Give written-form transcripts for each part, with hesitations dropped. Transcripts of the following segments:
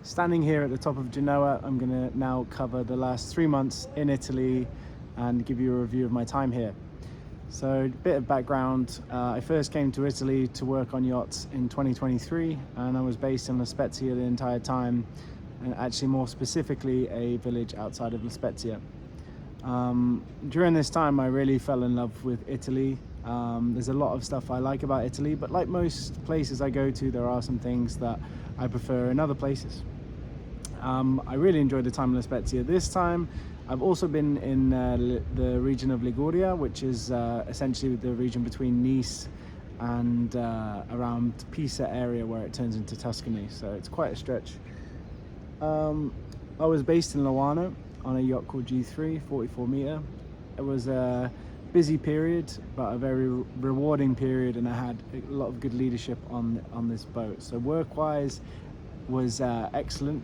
Standing here at the top of Genoa, I'm going to now cover the last 3 months in Italy and give you a review of my time here. So a bit of background, I first came to Italy to work on yachts in 2023 and I was based in La Spezia the entire time, and actually more specifically a village outside of La Spezia. During this time I really fell in love with Italy. There's a lot of stuff I like about Italy, but like most places I go to, there are some things that I prefer in other places. I really enjoyed the time in La Spezia. This time I've also been in the region of Liguria, which is essentially the region between Nice and around Pisa area where it turns into Tuscany, so it's quite a stretch. I was based in Loano on a yacht called G3, 44 meter. It was a busy period, but a very rewarding period, and I had a lot of good leadership on this boat. So work-wise was excellent.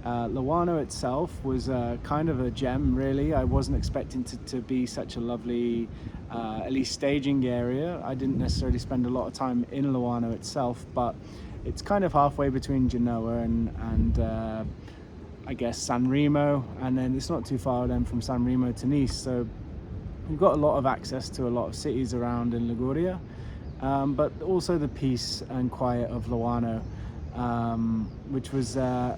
Loano itself was kind of a gem, really. I wasn't expecting to be such a lovely, at least staging area. I didn't necessarily spend a lot of time in Loano itself, but it's kind of halfway between Genoa and I guess San Remo, and then it's not too far then from San Remo to Nice. So you've got a lot of access to a lot of cities around in Liguria, but also the peace and quiet of Loano, which was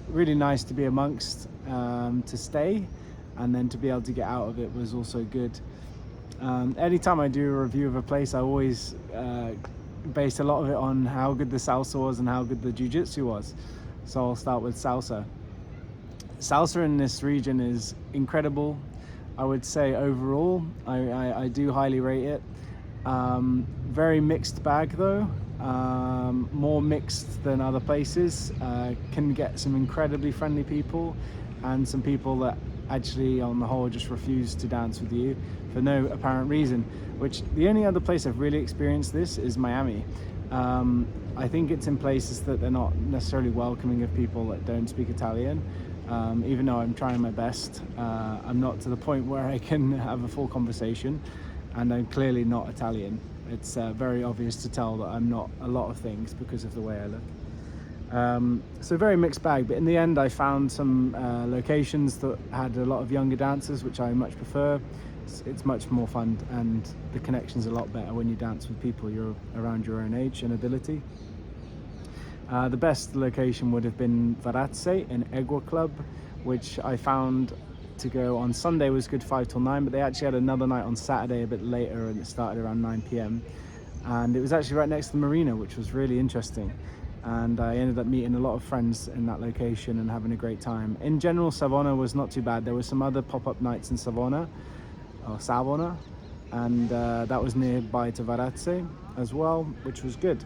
really nice to be amongst, to stay, and then to be able to get out of it was also good. Anytime I do a review of a place, I always base a lot of it on how good the salsa was and how good the Jiu Jitsu was. So I'll start with salsa. Salsa in this region is incredible. I would say overall, I do highly rate it. Very mixed bag though. More mixed than other places. Can get some incredibly friendly people and some people that actually on the whole just refuse to dance with you for no apparent reason, which the only other place I've really experienced this is Miami. I think it's in places that they're not necessarily welcoming of people that don't speak Italian. Even though I'm trying my best, I'm not to the point where I can have a full conversation, and I'm clearly not Italian. It's very obvious to tell that I'm not a lot of things because of the way I look. So very mixed bag, but in the end I found some locations that had a lot of younger dancers, which I much prefer. It's much more fun, and the connection's a lot better when you dance with people you're around your own age and ability. The best location would have been Varazze in Egua Club, which I found to go on Sunday was good 5 till 9, but they actually had another night on Saturday a bit later, and it started around 9 p.m. and it was actually right next to the marina, which was really interesting, and I ended up meeting a lot of friends in that location and having a great time. In general, Savona was not too bad. There were some other pop-up nights in Savona, and that was nearby to Varazze as well, which was good.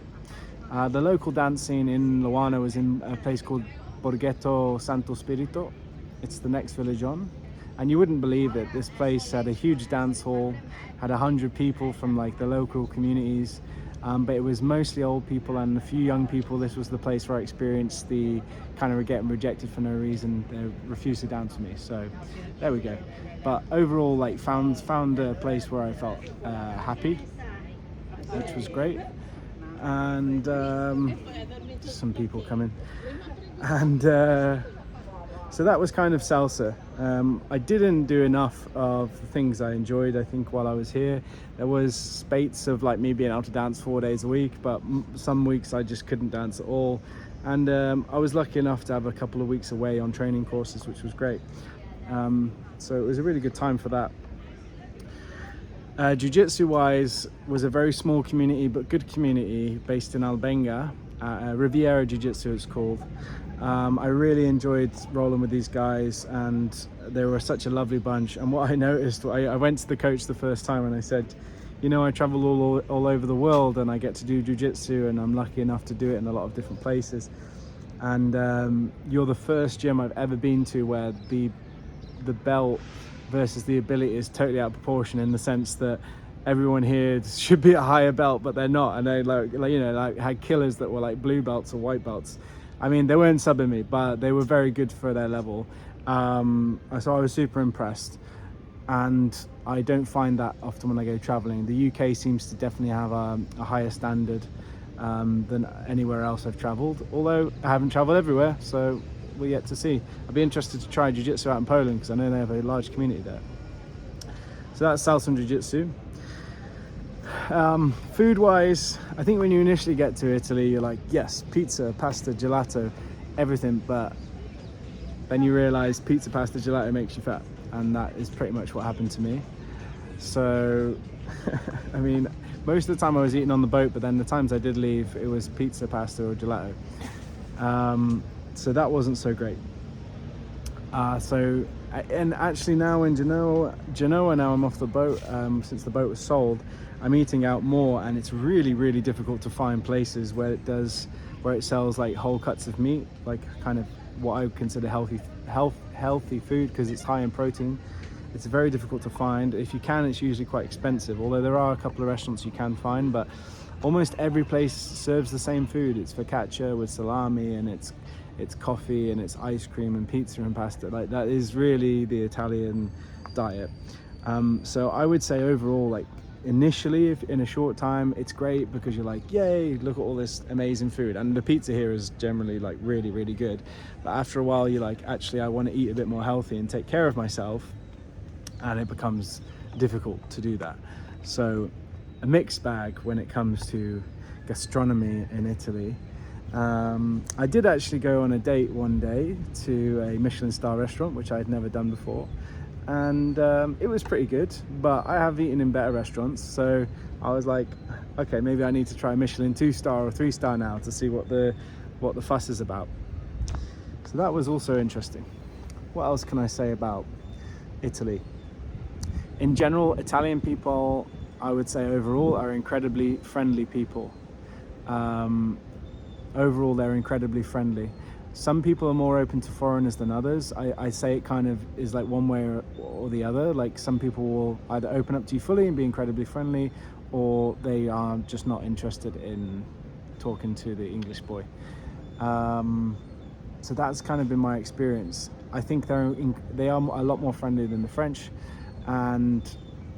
The local dance scene in Loano was in a place called Borghetto Santo Spirito. It's the next village on, and you wouldn't believe it. This place had a huge dance hall, had 100 people from like the local communities, but it was mostly old people and a few young people. This was the place where I experienced the kind of getting rejected for no reason. They refused to dance with me, so there we go. But overall, like found a place where I felt happy, which was great. And some people coming, and so that was kind of salsa. I didn't do enough of the things I enjoyed. I think while I was here there was spates of like me being able to dance 4 days a week, but some weeks I just couldn't dance at all, and I was lucky enough to have a couple of weeks away on training courses, which was great. So it was a really good time for that. Jiu-Jitsu wise was a very small community, but good community, based in Albenga. Riviera Jiu Jitsu it's called. I really enjoyed rolling with these guys, and they were such a lovely bunch. And what I noticed, I went to the coach the first time and I said, you know, I travel all over the world and I get to do Jiu-Jitsu, and I'm lucky enough to do it in a lot of different places, and you're the first gym I've ever been to where the belt versus the ability is totally out of proportion, in the sense that everyone here should be a higher belt, but they're not, and they like had killers that were like blue belts or white belts. I mean, they weren't subbing me, but they were very good for their level. So I was super impressed, and I don't find that often when I go traveling. The UK seems to definitely have a higher standard than anywhere else I've traveled, although I haven't traveled everywhere, so we're yet to see. I'd be interested to try Jiu Jitsu out in Poland because I know they have a large community there. So that's Salsa and Jiu Jitsu. Food wise, I think when you initially get to Italy, you're like, yes, pizza, pasta, gelato, everything, but then you realize pizza, pasta, gelato makes you fat, and that is pretty much what happened to me. So I mean, most of the time I was eating on the boat, but then the times I did leave, it was pizza, pasta or gelato. So that wasn't so great. And actually now in Genoa, now I'm off the boat, since the boat was sold, I'm eating out more, and it's really, really difficult to find places where it sells like whole cuts of meat, like kind of what I would consider healthy food, because it's high in protein. It's very difficult to find. If you can, it's usually quite expensive, although there are a couple of restaurants you can find, but almost every place serves the same food. It's focaccia with salami, and it's coffee, and it's ice cream and pizza and pasta. Like, that is really the Italian diet. So I would say overall, like, initially, if in a short time, it's great because you're like, yay, look at all this amazing food, and the pizza here is generally like really, really good. But after a while, you're like, actually, I want to eat a bit more healthy and take care of myself, and it becomes difficult to do that. So a mixed bag when it comes to gastronomy in Italy. I did actually go on a date one day to a Michelin star restaurant, which I had never done before, and it was pretty good, but I have eaten in better restaurants, so I was like, okay, maybe I need to try Michelin 2-star or 3-star now to see what the fuss is about. So that was also interesting. What else can I say about Italy? In general, Italian people, I would say overall, are incredibly friendly people. Overall, they're incredibly friendly. Some people are more open to foreigners than others. I say it kind of is like one way or the other. Like, some people will either open up to you fully and be incredibly friendly, or they are just not interested in talking to the English boy. So that's kind of been my experience. I think they are a lot more friendly than the French, and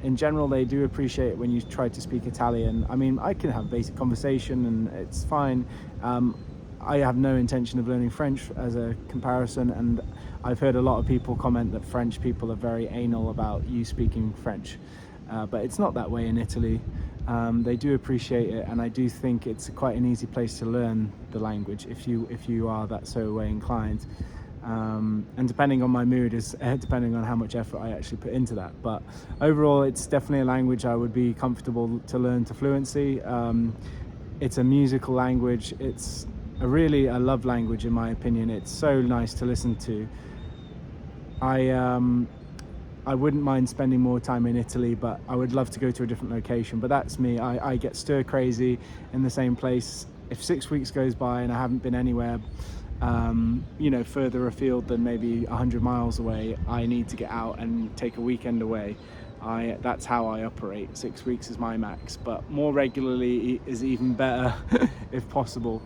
in general, they do appreciate it when you try to speak Italian. I mean, I can have basic conversation and it's fine. I have no intention of learning French as a comparison, and I've heard a lot of people comment that French people are very anal about you speaking French, but it's not that way in Italy. They do appreciate it, and I do think it's quite an easy place to learn the language if you are that so way inclined. And depending on my mood is depending on how much effort I actually put into that. But overall, it's definitely a language I would be comfortable to learn to fluency. It's a musical language. It's a love language, in my opinion. It's so nice to listen to. I wouldn't mind spending more time in Italy, but I would love to go to a different location. But that's me. I get stir crazy in the same place. If 6 weeks goes by and I haven't been anywhere further afield than maybe 100 miles away, I need to get out and take a weekend away. That's how I operate. 6 weeks is my max, but more regularly is even better if possible.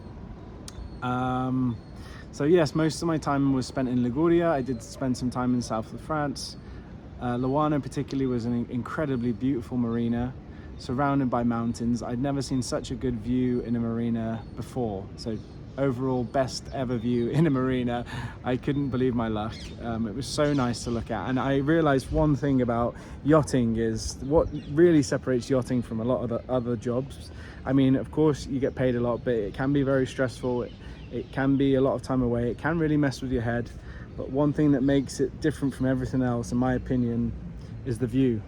So yes, most of my time was spent in Liguria. I did spend some time in the south of France. Luano particularly was an incredibly beautiful marina surrounded by mountains. I'd never seen such a good view in a marina before. So overall, best ever view in a marina. I couldn't believe my luck. It was so nice to look at, and I realized one thing about yachting is what really separates yachting from a lot of the other jobs. I mean, of course you get paid a lot, but it can be very stressful. It can be a lot of time away. It can really mess with your head. But one thing that makes it different from everything else, in my opinion, is the view.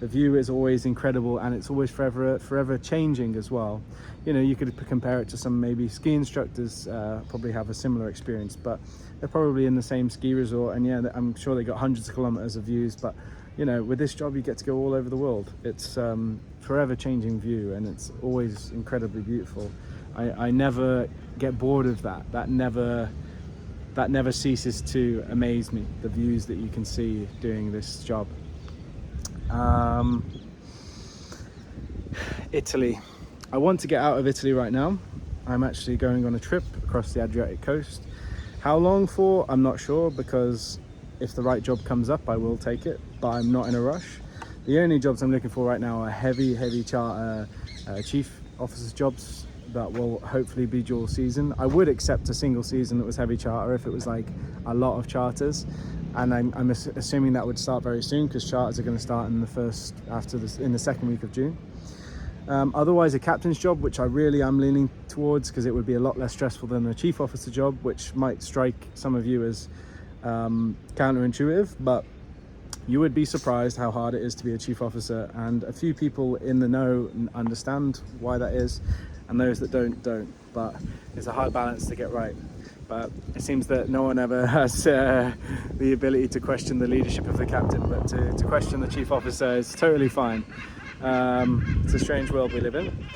The view is always incredible, and it's always forever changing as well. You know, you could compare it to some maybe ski instructors, probably have a similar experience, but they're probably in the same ski resort, and yeah, I'm sure they got hundreds of kilometers of views. But you know, with this job, you get to go all over the world. It's forever changing view, and it's always incredibly beautiful. I never get bored of that. That never ceases to amaze me, the views that you can see doing this job. Italy. I want to get out of Italy right now. I'm actually going on a trip across the Adriatic coast. How long for? I'm not sure, because if the right job comes up, I will take it, but I'm not in a rush. The only jobs I'm looking for right now are heavy charter chief officers jobs, that will hopefully be dual season. I would accept a single season that was heavy charter if it was like a lot of charters, and I'm assuming that would start very soon, because charters are going to start in the second week of June. Otherwise, a captain's job, which I really am leaning towards, because it would be a lot less stressful than a chief officer job, which might strike some of you as counterintuitive, but you would be surprised how hard it is to be a chief officer, and a few people in the know understand why that is, and those that don't. But it's a hard balance to get right. But it seems that no one ever has the ability to question the leadership of the captain, but to question the chief officer is totally fine. It's a strange world we live in.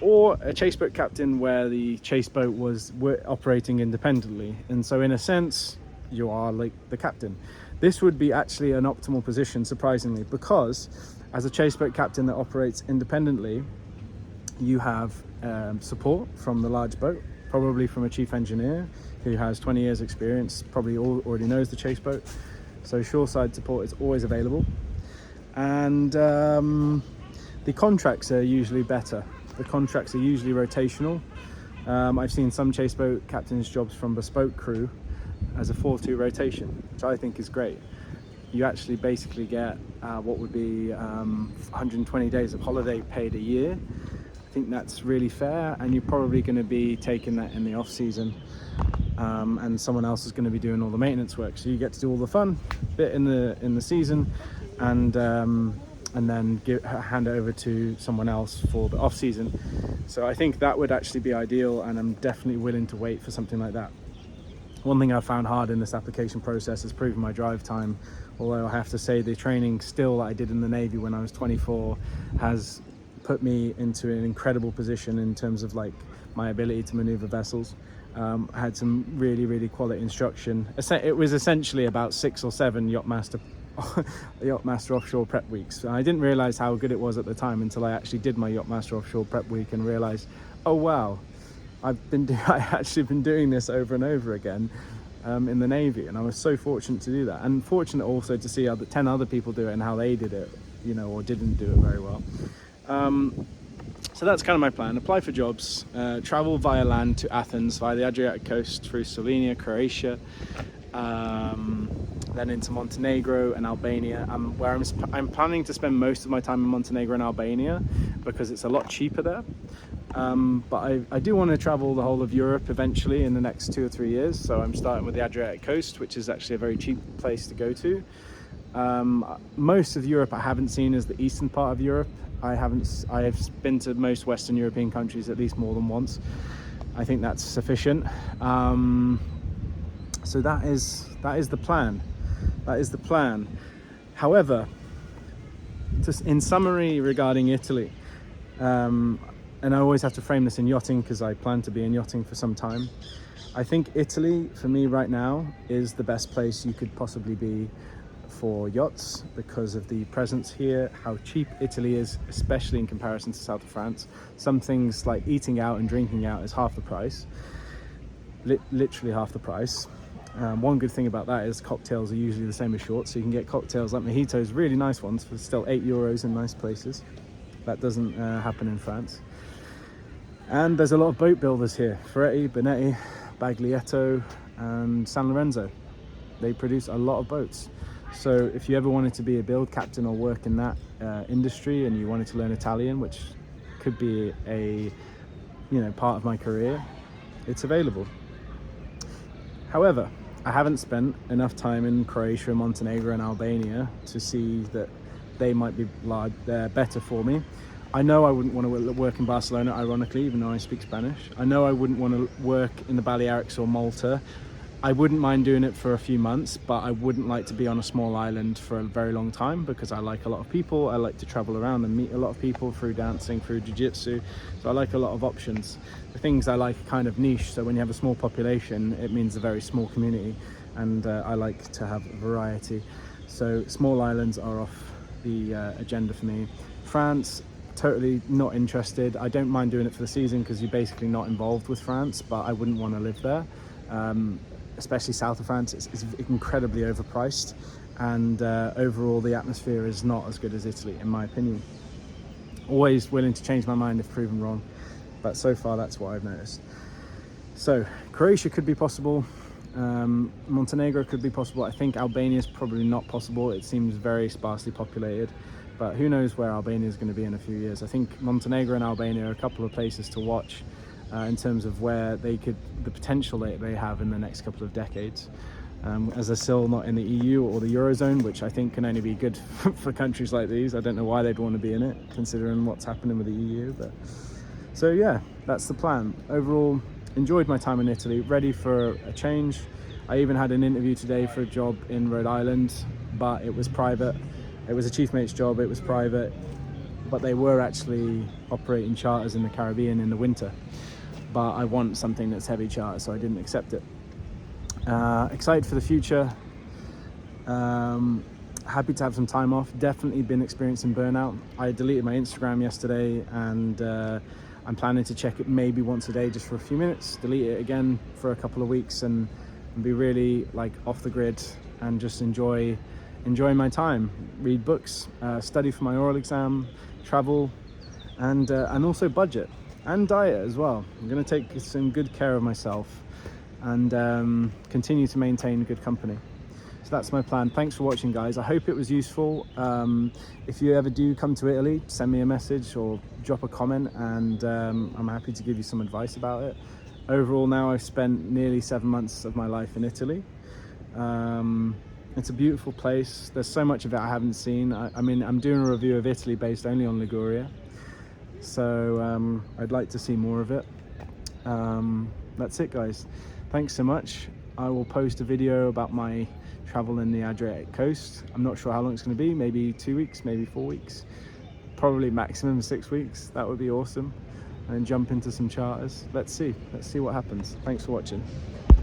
Or a chase boat captain, where the chase boat was operating independently, and so in a sense you are like the captain. This would be actually an optimal position, surprisingly, because as a chase boat captain that operates independently, you have support from the large boat, probably from a chief engineer who has 20 years experience, probably already knows the chase boat, so shoreside support is always available. And the contracts are usually better. The contracts are usually rotational. I've seen some chase boat captains' jobs from bespoke crew as a 4-2 rotation, which I think is great. You actually basically get what would be 120 days of holiday paid a year. I think that's really fair, and you're probably going to be taking that in the off season, and someone else is going to be doing all the maintenance work. So you get to do all the fun bit in the season, and then hand it over to someone else for the off season. So I think that would actually be ideal, and I'm definitely willing to wait for something like that. One thing I found hard in this application process is proving my drive time, although I have to say the training still that I did in the Navy when I was 24 has put me into an incredible position in terms of like my ability to maneuver vessels. I had some really quality instruction. It was essentially about 6 or 7 yachtmaster offshore prep weeks. I didn't realize how good it was at the time until I actually did my yachtmaster offshore prep week and realized, oh wow, I've actually been doing this over and over again in the Navy, and I was so fortunate to do that, and fortunate also to see 10 other people do it and how they did it, or didn't do it very well. So that's kind of my plan. Apply for jobs, travel via land to Athens via the Adriatic coast through Slovenia, Croatia, then into Montenegro and Albania, where I'm planning to spend most of my time in Montenegro and Albania because it's a lot cheaper there. But I do want to travel the whole of Europe eventually in the next 2 or 3 years. So I'm starting with the Adriatic coast, which is actually a very cheap place to go to. Most of Europe I haven't seen is the eastern part of Europe. I have been to most Western European countries at least more than once. I think that's sufficient. So that is the plan. That is the plan. However, in summary regarding Italy, and I always have to frame this in yachting because I plan to be in yachting for some time. I think Italy, for me right now, is the best place you could possibly be for yachts because of the presence here, how cheap Italy is, especially in comparison to south of France. Some things like eating out and drinking out is half the price, literally half the price. One good thing about that is cocktails are usually the same as shorts, so you can get cocktails like mojitos, really nice ones, for still €8 in nice places. That doesn't happen in France. And there's a lot of boat builders here: Ferretti, Bonetti, Baglietto and San Lorenzo. They produce a lot of boats. So if you ever wanted to be a build captain or work in that industry, and you wanted to learn Italian, which could be a part of my career, it's available. However, I haven't spent enough time in Croatia, Montenegro and Albania to see that they might be better for me. I know I wouldn't want to work in Barcelona, ironically, even though I speak Spanish. I know I wouldn't want to work in the Balearics or Malta. I wouldn't mind doing it for a few months, but I wouldn't like to be on a small island for a very long time because I like a lot of people. I like to travel around and meet a lot of people through dancing, through Jiu Jitsu. So I like a lot of options. The things I like are kind of niche. So when you have a small population, it means a very small community. And I like to have variety. So small islands are off the agenda for me. France, totally not interested. I don't mind doing it for the season because you're basically not involved with France, but I wouldn't want to live there. Especially south of France, it's incredibly overpriced, and overall the atmosphere is not as good as Italy, in my opinion. Always willing to change my mind if proven wrong. but so far that's what I've noticed. So Croatia could be possible, Montenegro could be possible. I think Albania is probably not possible. It seems very sparsely populated, but who knows where Albania is going to be in a few years. I think Montenegro and Albania are a couple of places to watch in terms of where the potential they have in the next couple of decades. As they're still not in the EU or the Eurozone, which I think can only be good for countries like these. I don't know why they'd want to be in it, considering what's happening with the EU. But so yeah, that's the plan. Overall, enjoyed my time in Italy, ready for a change. I even had an interview today for a job in Rhode Island, but it was private. It was a chief mate's job, it was private, but they were actually operating charters in the Caribbean in the winter. But I want something that's heavy charter, so I didn't accept it. Excited for the future. Happy to have some time off. Definitely been experiencing burnout. I deleted my Instagram yesterday, and I'm planning to check it maybe once a day, just for a few minutes, delete it again for a couple of weeks, and be really like off the grid and just enjoy my time, read books, study for my oral exam, travel, and also budget and diet as well. I'm going to take some good care of myself and continue to maintain good company. So that's my plan. Thanks for watching, guys. I hope it was useful. If you ever do come to Italy, send me a message or drop a comment, and I'm happy to give you some advice about it. Overall, now I've spent nearly 7 months of my life in Italy. It's a beautiful place. There's so much of it I haven't seen. I mean, I'm doing a review of Italy based only on Liguria, so I'd like to see more of it. That's it, guys. Thanks so much. I will post a video about my travel in the Adriatic coast. I'm not sure how long it's going to be, maybe 2 weeks, maybe 4 weeks, probably maximum 6 weeks. That would be awesome. And then jump into some charters. Let's see what happens. Thanks for watching.